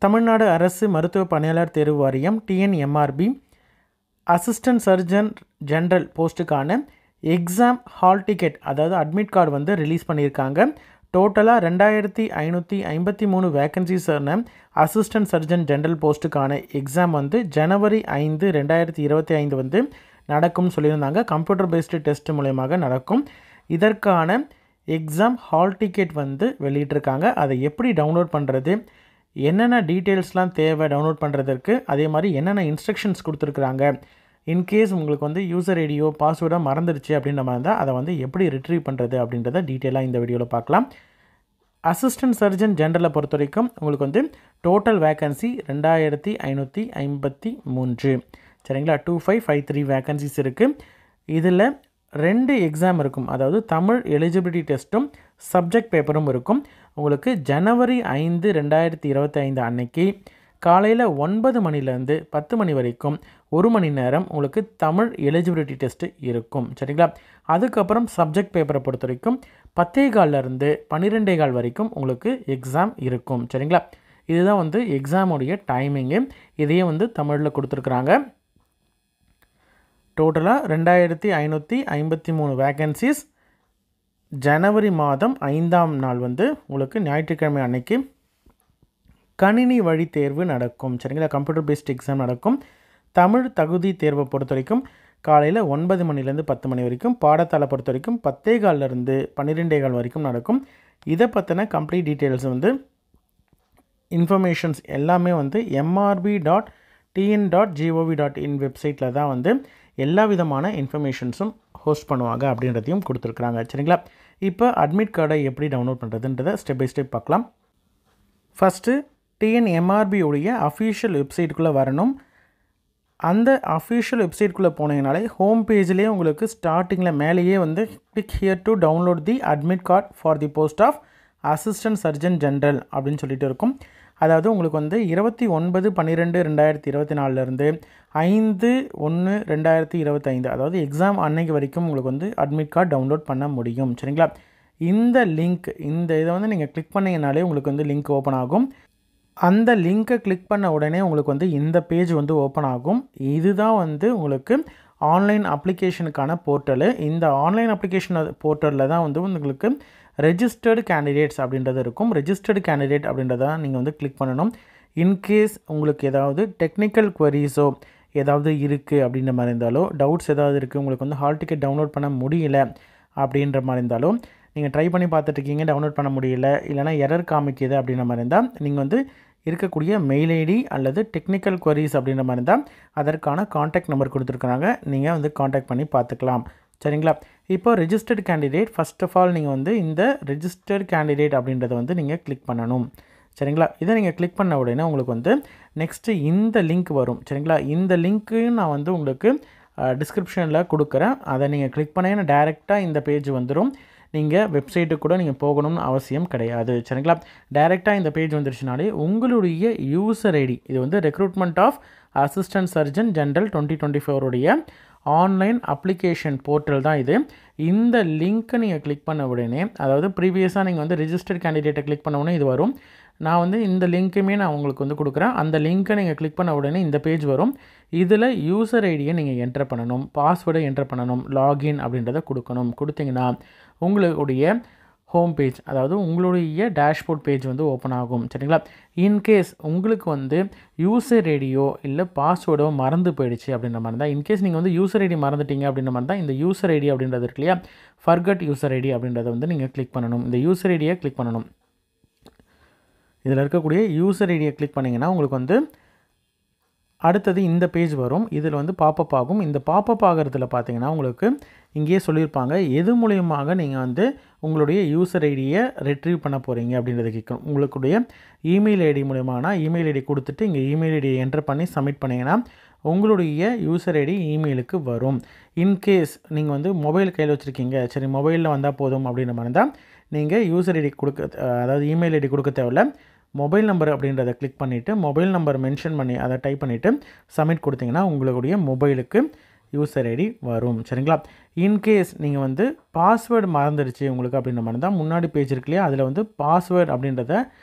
தமிழ்நாடு அரசு மருத்துவ பணியாளர் தேர்வு வாரியம் டிஎன்எம்ஆர்பி அசிஸ்டன்ட் சர்ஜன் ஜெனரல் போஸ்ட்டுக்கான எக்ஸாம் ஹால் டிக்கெட் அதாவது அட்மிட் கார்டு வந்து ரிலீஸ் பண்ணியிருக்காங்க. டோட்டலாக 2553 வேக்கன்சிஸான அசிஸ்டன்ட் சர்ஜன் ஜெனரல் போஸ்ட்டுக்கான எக்ஸாம் வந்து ஜனவரி 5, 2025 வந்து நடக்கும்னு சொல்லியிருந்தாங்க. கம்ப்யூட்டர் பேஸ்டு டெஸ்ட் மூலமாக நடக்கும். இதற்கான எக்ஸாம் ஹால் டிக்கெட் வந்து வெளியிட்டிருக்காங்க. அதை எப்படி டவுன்லோட் பண்ணுறது, என்னென்ன டீட்டெயில்ஸ்லாம் தேவை டவுன்லோட் பண்ணுறதுக்கு, அதே மாதிரி என்னென்ன இன்ஸ்ட்ரக்ஷன்ஸ் கொடுத்துருக்குறாங்க, இன்கேஸ் உங்களுக்கு வந்து யூசர் ஐடியோ பாஸ்வேர்டோ மறந்துடுச்சு அப்படின்ற மாதிரி இருந்தால் அதை வந்து எப்படி ரிட்ரீவ் பண்ணுறது அப்படின்றத டீட்டெயிலாக இந்த வீடியோவில் பார்க்கலாம். அசிஸ்டன்ட் சர்ஜன் ஜெனரலை பொறுத்த வரைக்கும் உங்களுக்கு வந்து டோட்டல் வேக்கன்சி 2553 சரிங்களா. 2553 வேக்கன்சிஸ் இருக்குது. இதில் 2 எக்ஸாம் இருக்கும். அதாவது தமிழ் எலிஜிபிலிட்டி டெஸ்ட்டும் சப்ஜெக்ட் பேப்பரும் இருக்கும். உங்களுக்கு ஜனவரி 5, 2025 அன்னைக்கு காலையில் 9 மணிலேருந்து 10 மணி வரைக்கும் 1 மணி நேரம் உங்களுக்கு தமிழ் எலிஜிபிலிட்டி டெஸ்ட்டு இருக்கும் சரிங்களா. அதுக்கப்புறம் சப்ஜெக்ட் பேப்பரை பொறுத்த வரைக்கும் 10:15 12:15 வரைக்கும் உங்களுக்கு எக்ஸாம் இருக்கும் சரிங்களா. இதுதான் வந்து எக்ஸாமுடைய டைமிங்கு. இதையே வந்து தமிழில் கொடுத்துருக்குறாங்க. டோட்டலாக 2553 வேக்கன்சிஸ். ஜனவரி மாதம் 5ஆம் நாள் வந்து உங்களுக்கு ஞாயிற்றுக்கிழமை அன்னைக்கு கணினி வழி தேர்வு நடக்கும் சரிங்களா. கம்ப்யூட்டர் பேஸ்ட் எக்ஸாம் நடக்கும். தமிழ் தகுதி தேர்வை பொறுத்த வரைக்கும் காலையில் 9 மணிலேருந்து 10 மணி வரைக்கும், பாடத்தாளை பொறுத்த வரைக்கும் 10:15 12:15 வரைக்கும் நடக்கும். இதை பற்றின கம்ப்ளீட் டீட்டெயில்ஸ் வந்து இன்ஃபர்மேஷன்ஸ் எல்லாமே வந்து mrb.tn.gov.in வெப்சைட்டில் தான் வந்து எல்லா விதமான இன்ஃபர்மேஷன்ஸும் ஹோஸ்ட் பண்ணுவாங்க அப்படின்றதையும் கொடுத்துருக்குறாங்க சரிங்களா. இப்போ அட்மிட் கார்டை எப்படி டவுன்லோட் பண்ணுறதுன்றதை ஸ்டெப் பை ஸ்டெப் பார்க்கலாம். ஃபஸ்ட்டு டிஎன்எம்ஆர்பி உடைய அஃபீஷியல் வெப்சைட்டுக்குள்ளே வரணும். அந்த அஃபீஷியல் வெப்சைட்டுக்குள்ளே போனீங்கனாலே ஹோம் பேஜ்லேயே உங்களுக்கு ஸ்டார்டிங்கில் மேலேயே வந்து click here to download the admit card for the post of assistant surgeon general அப்படின்னு சொல்லிட்டு இருக்கும். அதாவது உங்களுக்கு வந்து 29/12/2024 5/1/2025 அதாவது எக்ஸாம் அன்னைக்கு வரைக்கும் உங்களுக்கு வந்து அட்மிட் கார்டு டவுன்லோட் பண்ண முடியும் சரிங்களா. இந்த இதை வந்து நீங்கள் கிளிக் பண்ணிங்கனாலே உங்களுக்கு வந்து லிங்க் ஓப்பன் ஆகும். அந்த லிங்க்கை கிளிக் பண்ண உடனே உங்களுக்கு வந்து இந்த பேஜ் வந்து ஓப்பன் ஆகும். இதுதான் வந்து உங்களுக்கு ஆன்லைன் அப்ளிகேஷனுக்கான போர்ட்டலு. இந்த ஆன்லைன் அப்ளிகேஷன் போர்ட்டலில் தான் வந்து உங்களுக்கு ரெஜிஸ்டர்டு கேண்டிடேட்ஸ் அப்படின்றது இருக்கும். ரெஜிஸ்டர்டு கேண்டிடேட் அப்படின்றத நீங்கள் வந்து கிளிக் பண்ணணும். இன்கேஸ் உங்களுக்கு ஏதாவது டெக்னிக்கல் குவரிஸோ ஏதாவது இருக்குது அப்படின்ற மாதிரி இருந்தாலோ, டவுட்ஸ் ஏதாவது இருக்குது, உங்களுக்கு வந்து ஹால் டிக்கெட் டவுன்லோட் பண்ண முடியல அப்படின்ற மாதிரி இருந்தாலும், நீங்கள் ட்ரை பண்ணி பார்த்துட்ருக்கீங்க டவுன்லோட் பண்ண முடியல, இல்லைனா எரர் காமிக்குது அப்படின்ற மாதிரி இருந்தால் நீங்கள் வந்து இருக்கக்கூடிய மெயில் ஐடி அல்லது டெக்னிக்கல் குவரிஸ் அப்படின்ற மாதிரி இருந்தால் அதற்கான காண்டாக்ட் நம்பர் கொடுத்துருக்குறாங்க. நீங்கள் வந்து காண்டாக்ட் பண்ணி பார்த்துக்கலாம் சரிங்களா. இப்போ registered candidate first of all நீங்கள் வந்து இந்த ரெஜிஸ்டர்டு கேண்டிடேட் அப்படின்றத வந்து நீங்கள் கிளிக் பண்ணணும் சரிங்களா. இதை நீங்கள் கிளிக் பண்ண உடனே உங்களுக்கு வந்து நெக்ஸ்ட்டு இந்த லிங்க் வரும் சரிங்களா. இந்த லிங்க்கு நான் வந்து உங்களுக்கு டிஸ்கிரிப்ஷனில் கொடுக்குறேன். அதை நீங்கள் கிளிக் பண்ணீங்கன்னா டைரெக்டாக இந்த பேஜ் வந்துடும். நீங்கள் வெப்சைட்டுக்கு கூட நீங்கள் போகணும்னு அவசியம் கிடையாது சரிங்களா. டைரெக்டாக இந்த பேஜ் வந்துருச்சுனாலே உங்களுடைய யூசர் ஐடி, இது வந்து recruitment of assistant surgeon general 2024 உடைய ஆன்லைன் அப்ளிகேஷன் போர்ட்டல் தான் இது. இந்த லிங்க்கை நீங்கள் கிளிக் பண்ண உடனே, அதாவது ப்ரீவியஸாக நீங்கள் வந்து ரிஜிஸ்டர்ட் கேண்டிடேட்டை கிளிக் பண்ண உடனே இது வரும். நான் வந்து இந்த லிங்க்குமே நான் உங்களுக்கு வந்து கொடுக்குறேன். அந்த லிங்க்கை நீங்கள் கிளிக் பண்ண உடனே இந்த பேஜ் வரும். இதில் யூசர் ஐடியை நீங்கள் என்டர் பண்ணணும், பாஸ்வேர்டை என்டர் பண்ணணும், லாகின் அப்படின்றத கொடுக்கணும். கொடுத்தீங்கன்னா உங்களுடைய ஹோம் பேஜ், அதாவது உங்களுடைய டேஷ்போர்ட் பேஜ் வந்து ஓப்பன் ஆகும் சரிங்களா. இன்கேஸ் உங்களுக்கு வந்து யூசர் ஐடியோ இல்லை பாஸ்வேர்டோ மறந்து போயிடுச்சு அப்படின்ற மாதிரி தான், இன்கேஸ் நீங்கள் வந்து யூசர் ஐடி மறந்துட்டீங்க அப்படின்ற மாதிரி தான் இந்த யூசர் ஐடி அப்படின்றது இருக்கு இல்லையா, ஃபர்கட் யூசர் ஐடி அப்படின்றத வந்து நீங்கள் கிளிக் பண்ணணும். இந்த யூசர் ஐடியை கிளிக் பண்ணணும். இதில் இருக்கக்கூடிய யூசர் ஐடியை கிளிக் பண்ணிங்கன்னா உங்களுக்கு வந்து அடுத்தது இந்த பேஜ் வரும். இதில் வந்து பாப்பப் ஆகும். இந்த பாப்பப் ஆகிறதுல பார்த்தீங்கன்னா உங்களுக்கு இங்கேயே சொல்லியிருப்பாங்க எது மூலியமாக நீங்கள் வந்து உங்களுடைய யூசர் ஐடியை ரிட்ரீவ் பண்ண போகிறீங்க அப்படின்றத கேட்கணும். உங்களுடைய இமெயில் ஐடி மூலியமானா இமெயில் ஐடி கொடுத்துட்டு இங்கே இமெயில் ஐடியை என்டர் பண்ணி சப்மிட் பண்ணிங்கன்னா உங்களுடைய யூசர் ஐடி இமெயிலுக்கு வரும். இன்கேஸ் நீங்கள் வந்து மொபைல் கையில் வச்சுருக்கீங்க, சரி மொபைலில் வந்தால் போதும் அப்படின்ற மாதிரி இருந்தால் நீங்கள் யூசர் ஐடி அதாவது இமெயில் ஐடி கொடுக்க தேவையில்ல. மொபைல் நம்பர் அப்படின்றத கிளிக் பண்ணிவிட்டு மொபைல் நம்பர் மென்ஷன் பண்ணி அதை டைப் பண்ணிவிட்டு சப்மிட் கொடுத்தீங்கன்னா உங்களுடைய மொபைலுக்கு யூசர் ஐடி வரும் சரிங்களா. இன்கேஸ் நீங்கள் வந்து பாஸ்வேர்டு மறந்துடுச்சு உங்களுக்கு அப்படின்ற மாதிரி தான் முன்னாடி பேஜ் இருக்கு இல்லையா, அதில் வந்து பாஸ்வேர்டு அப்படின்றத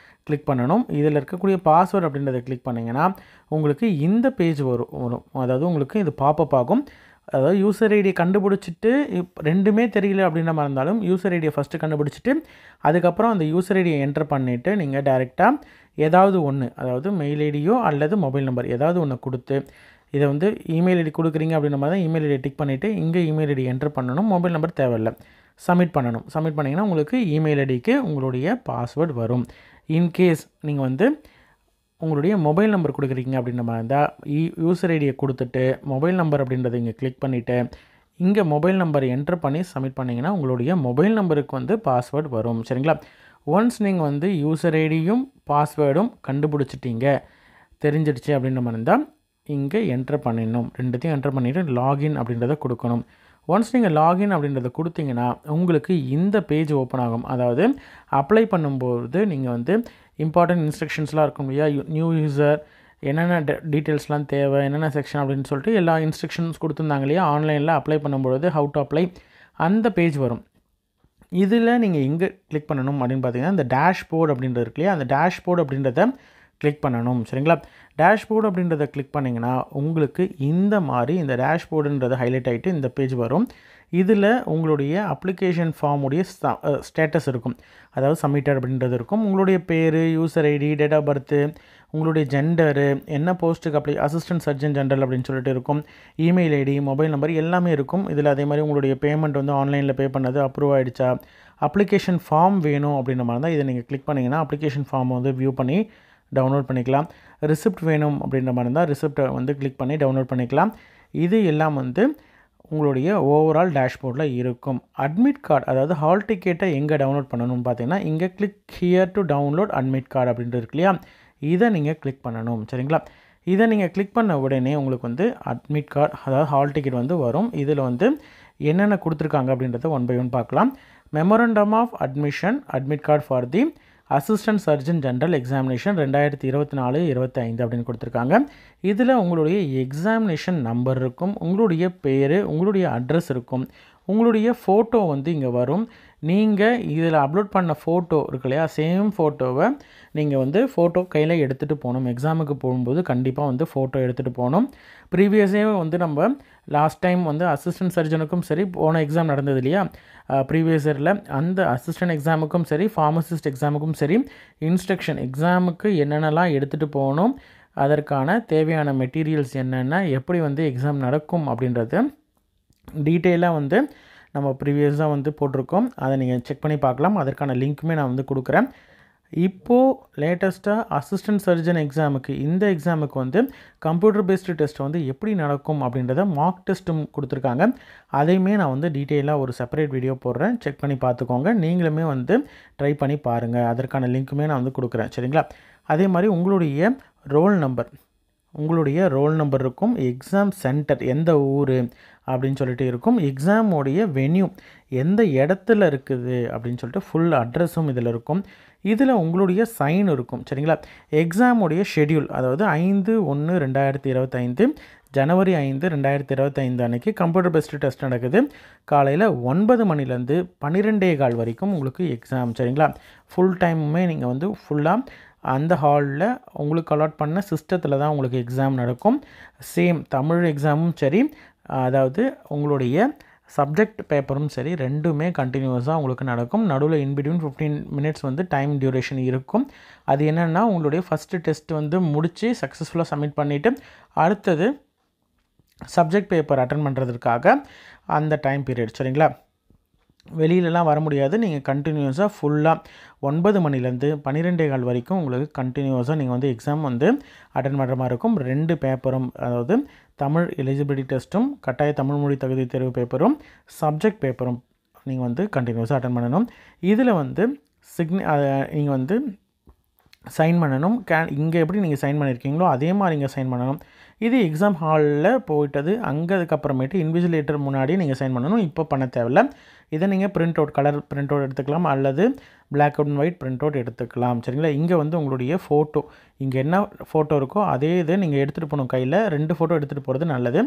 கிளிக் பண்ணணும். இதில் இருக்கக்கூடிய பாஸ்வேர்டு அப்படின்றத கிளிக் பண்ணிங்கன்னா உங்களுக்கு இந்த பேஜ் வரும். அதாவது உங்களுக்கு இது பாப்பப் ஆகும். அதாவது யூசர் ஐடியை கண்டுபிடிச்சிட்டு ரெண்டுமே தெரியல அப்படின்ற மாதிரி இருந்தாலும் யூசர் ஐடியை ஃபஸ்ட்டு கண்டுபிடிச்சிட்டு அதுக்கப்புறம் அந்த யூசர் ஐடியை என்டர் பண்ணிவிட்டு நீங்கள் டைரெக்டாக ஏதாவது ஒன்று, அதாவது மெயில் ஐடியோ அல்லது மொபைல் நம்பர் ஏதாவது ஒன்று கொடுத்து, இதை வந்து இமெயில் ஐடி கொடுக்குறீங்க அப்படின்ற மாதிரி தான் இமெயில் ஐடியை டிக் பண்ணிவிட்டு இங்கே இமெயில் ஐடி என்டர் பண்ணணும். மொபைல் நம்பர் தேவையில்லை. சப்மிட் பண்ணணும். சப்மிட் பண்ணிங்கன்னா உங்களுக்கு இமெயில் ஐடிக்கு உங்களுடைய பாஸ்வேர்டு வரும். இன்கேஸ் நீங்கள் வந்து உங்களுடைய மொபைல் நம்பர் கொடுக்குறீங்க அப்படின்ற மாதிரி இருந்தால் யூசர் ஐடியை கொடுத்துட்டு மொபைல் நம்பர் அப்படின்றத இங்கே கிளிக் பண்ணிவிட்டு இங்கே மொபைல் நம்பர் என்டர் பண்ணி சப்மிட் பண்ணிங்கன்னா உங்களுடைய மொபைல் நம்பருக்கு வந்து பாஸ்வேர்டு வரும். சரிங்களா? ஒன்ஸ் நீங்கள் வந்து யூசர் ஐடியும் பாஸ்வேர்டும் கண்டுபிடிச்சிட்டிங்க, தெரிஞ்சிடுச்சு அப்படின்ற மாதிரி இருந்தால் இங்கே என்டர் பண்ணிடணும். ரெண்டுத்தையும் என்டர் பண்ணிவிட்டு லாகின் அப்படின்றத கொடுக்கணும். ஒன்ஸ் நீங்கள் லாகின் அப்படின்றத கொடுத்தீங்கன்னா உங்களுக்கு இந்த பேஜ் ஓப்பன் ஆகும். அதாவது அப்ளை பண்ணும்போது நீங்கள் வந்து இம்பார்ட்டன்ட் இன்ஸ்ட்ரக்ஷன்ஸ்லாம் இருக்கும் இல்லையா, நியூ யூசர் என்னென்ன டீட்டெயில்ஸ்லாம் தேவை, என்னென்ன செக்ஷன் அப்படின்னு சொல்லிட்டு எல்லா இன்ஸ்ட்ரக்ஷன்ஸ் கொடுத்துருந்தாங்க இல்லையா, ஆன்லைனில் அப்ளை பண்ணும்பொழுது ஹவு டு அப்ளை அந்த பேஜ் வரும். இதில் நீங்கள் எங்கே கிளிக் பண்ணணும் அப்படின்னு பார்த்தீங்கன்னா இந்த டேஷ்போர்ட் அப்படின்றது இருக்கு இல்லையா, அந்த டேஷ்போர்ட் அப்படின்றத கிளிக் பண்ணணும். சரிங்களா? டேஷ்போர்டு அப்படின்றத கிளிக் பண்ணிங்கன்னா உங்களுக்கு இந்த மாதிரி இந்த டேஷ்போர்டுன்றது ஹைலைட் ஆகிட்டு இந்த பேஜ் வரும். இதில் உங்களுடைய அப்ளிகேஷன் ஃபார்முடைய ஸ்டேட்டஸ் இருக்கும். அதாவது சப்மிட்டட் அப்படின்றது இருக்கும். உங்களுடைய பேர், user ID, date of birth, உங்களுடைய ஜெண்டரு, என்ன போஸ்ட்டுக்கு அசிஸ்டன்ட் சர்ஜன் ஜெனரல் அப்படின்னு சொல்லிட்டு இருக்கும். இமெயில் ஐடி, மொபைல் நம்பர் எல்லாமே இருக்கும். இதில் அதே மாதிரி உங்களுடைய பேமெண்ட் வந்து ஆன்லைனில் பே பண்ணது அப்ரூவ் ஆகிடுச்சா, அப்ளிகேஷன் ஃபார்ம் வேணும் அப்படின்ற மாதிரி தான் இதை நீங்கள் கிளிக் பண்ணிங்கன்னா அப்ளிகேஷன் ஃபார்மை வந்து வியூ பண்ணி டவுன்லோட் பண்ணிக்கலாம். ரிசிப்ட் வேணும் அப்படின்ற மாதிரி இருந்தால் ரிசிப்டை வந்து கிளிக் பண்ணி டவுன்லோட் பண்ணிக்கலாம். இது எல்லாம் வந்து உங்களுடைய ஓவரால் டேஷ்போர்டில் இருக்கும். அட்மிட் கார்டு, அதாவது ஹால் டிக்கெட்டை எங்கே டவுன்லோட் பண்ணணும்னு பார்த்தீங்கன்னா இங்கே click here to download admit card அப்படின்ட்டு இருக்கு இல்லையா, இதை நீங்கள் கிளிக் பண்ணணும். சரிங்களா? இதை நீங்கள் கிளிக் பண்ண உடனே உங்களுக்கு வந்து அட்மிட் கார்டு, அதாவது ஹால் டிக்கெட் வந்து வரும். இதில் வந்து என்னென்ன கொடுத்துருக்காங்க அப்படின்றத ஒன் பை ஒன் பார்க்கலாம். Memorandum of admission admit card for the assistant surgeon general examination 2024-25 அப்படின்னு கொடுத்துருக்காங்க. இதில் உங்களுடைய எக்ஸாமினேஷன் நம்பர் இருக்கும், உங்களுடைய பேர், உங்களுடைய அட்ரஸ் இருக்கும், உங்களுடைய ஃபோட்டோ வந்து இங்கே வரும். நீங்கள் இதில் அப்லோட் பண்ண ஃபோட்டோ இருக்கு இல்லையா, சேம் ஃபோட்டோவை நீங்கள் வந்து ஃபோட்டோ கையில் எடுத்துகிட்டு போகணும். எக்ஸாமுக்கு போகும்போது கண்டிப்பாக வந்து ஃபோட்டோ எடுத்துகிட்டு போகணும். ப்ரீவியஸே வந்து நம்ம லாஸ்ட் டைம் வந்து அசிஸ்டன்ட் சர்ஜனுக்கும் சரி போன எக்ஸாம் நடந்தது இல்லையா, ப்ரீவியஸ் இயரில் அந்த அசிஸ்டன்ட் எக்ஸாமுக்கும் சரி ஃபார்மசிஸ்ட் எக்ஸாமுக்கும் சரி இன்ஸ்ட்ரக்ஷன் எக்ஸாமுக்கு என்னென்னலாம் எடுத்துகிட்டு போகணும், அதற்கான தேவையான மெட்டீரியல்ஸ் என்னென்ன, எப்படி வந்து எக்ஸாம் நடக்கும் அப்படின்றது டீட்டெயிலாக வந்து நம்ம ப்ரீவியஸாக வந்து போட்டிருக்கோம். அதை நீங்கள் செக் பண்ணி பார்க்கலாம். அதற்கான லிங்க்குமே நான் வந்து கொடுக்குறேன். இப்போது லேட்டஸ்ட்டாக அசிஸ்டன்ட் சர்ஜன் எக்ஸாமுக்கு இந்த எக்ஸாமுக்கு வந்து கம்ப்யூட்டர் பேஸ்டு டெஸ்ட் வந்து எப்படி நடக்கும் அப்படின்றத மார்க் டெஸ்ட்டும் கொடுத்துருக்காங்க. அதையுமே நான் வந்து டீட்டெயிலாக ஒரு செப்பரேட் வீடியோ போடுறேன், செக் பண்ணி பார்த்துக்கோங்க. நீங்களுமே வந்து ட்ரை பண்ணி பாருங்கள். அதற்கான லிங்க்குமே நான் வந்து கொடுக்குறேன். சரிங்களா? அதே மாதிரி உங்களுடைய ரோல் நம்பர் இருக்கும், எக்ஸாம் சென்டர் எந்த ஊர் அப்படின்னு சொல்லிட்டு இருக்கும், எக்ஸாமோடைய வென்யூ எந்த இடத்துல இருக்குது அப்படின்னு சொல்லிட்டு ஃபுல் அட்ரஸும் இதில் இருக்கும். இதில் உங்களுடைய சைன் இருக்கும். சரிங்களா? எக்ஸாமுடைய ஷெட்யூல், அதாவது 5/1/2025 ஜனவரி 5, 2025 அன்றைக்கி கம்ப்யூட்டர் பேஸ்டு டெஸ்ட் நடக்குது. காலையில் 9 மணிலேருந்து 12:15 வரைக்கும் உங்களுக்கு எக்ஸாம். சரிங்களா? ஃபுல் டைமுமே நீங்கள் வந்து ஃபுல்லாக அந்த ஹாலில் உங்களுக்கு அலாட் பண்ண சிஸ்டத்தில் தான் உங்களுக்கு எக்ஸாம் நடக்கும். சேம் தமிழ் எக்ஸாமும் சரி, அதாவது உங்களுடைய சப்ஜெக்ட் பேப்பரும் சரி, ரெண்டுமே கண்டினியூஸாக உங்களுக்கு நடக்கும். நடுவில் இன்பிட்வீன் 15 மினிட்ஸ் வந்து டைம் டியூரேஷன் இருக்கும். அது என்னென்னா உங்களுடைய ஃபஸ்ட்டு டெஸ்ட் வந்து முடித்து சக்ஸஸ்ஃபுல்லாக சப்மிட் பண்ணிவிட்டு அடுத்தது சப்ஜெக்ட் பேப்பர் அட்டன் பண்ணுறதுக்காக அந்த டைம் பீரியட். சரிங்களா? வெளியிலலாம் வர முடியாது. நீங்கள் கண்டினியூஸாக ஃபுல்லாக 9 மணிலேருந்து 12:15 வரைக்கும் உங்களுக்கு கண்டினியூஸாக நீங்கள் வந்து எக்ஸாம் வந்து அட்டன் பண்ணுற மாதிரி இருக்கும். 2 பேப்பரும், அதாவது தமிழ் எலிஜிபிலிட்டி டெஸ்ட்டும் கட்டாய தமிழ் மொழி தகுதி தேர்வு பேப்பரும் சப்ஜெக்ட் பேப்பரும் நீங்கள் வந்து கண்டினியூஸாக அட்டன் பண்ணணும். இதில் வந்து நீங்கள் வந்து சைன் பண்ணணும். இங்கே எப்படி நீங்கள் சைன் பண்ணியிருக்கீங்களோ அதே மாதிரி இங்கே சைன் பண்ணணும். இது எக்ஸாம் ஹாலில் போயிட்டது. அங்கே அதுக்கப்புறமேட்டு இன்விஜிலேட்டர் முன்னாடி நீங்கள் சைன் பண்ணணும். இப்போ பண்ண தேவையில்லை. இதை நீங்கள் கலர் பிரிண்ட் அவுட் எடுத்துக்கலாம் அல்லது black and white print out எடுத்துக்கலாம். சரிங்களா? இங்கே வந்து உங்களுடைய ஃபோட்டோ, இங்கே என்ன ஃபோட்டோ இருக்கோ அதே இதை நீங்கள் எடுத்துகிட்டு போகணும். கையில் 2 ஃபோட்டோ எடுத்துகிட்டு போகிறது நல்லது.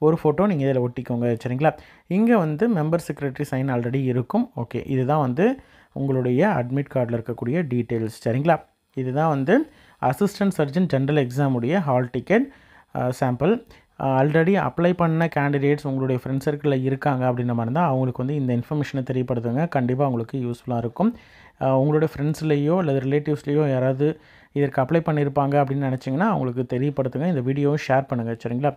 ஒரு ஃபோட்டோ நீங்கள் இதில் ஒட்டிக்கோங்க. சரிங்களா? இங்கே வந்து மெம்பர் செக்ரட்டரி சைன் ஆல்ரெடி இருக்கும். ஓகே, இதுதான் வந்து உங்களுடைய அட்மிட் கார்டில் இருக்கக்கூடிய டீட்டெயில்ஸ். சரிங்களா? இதுதான் வந்து அசிஸ்டன்ட் சர்ஜன் ஜென்ரல் எக்ஸாமுடைய hall ticket sample. Already apply பண்ண கேண்டிடேட்ஸ் உங்களுடைய ஃப்ரெண்ட்ஸ் சர்க்கிளில் இருக்காங்க அப்படின்ற மாதிரி இருந்தால் அவங்களுக்கு வந்து இந்த இன்ஃபர்மேஷனை தெரியப்படுத்துங்க. கண்டிப்பாக உங்களுக்கு யூஸ்ஃபுல்லாக இருக்கும். உங்களுடைய ஃப்ரெண்ட்ஸ்லேயோ அல்லது ரிலேட்டிவ்ஸ்லேயோ யாராவது இதற்கு அப்ளை பண்ணியிருப்பாங்க அப்படின்னு நினச்சிங்கன்னா அவங்களுக்கு தெரியப்படுத்துங்க. இந்த வீடியோவை ஷேர் பண்ணுங்கள். சரிங்களா?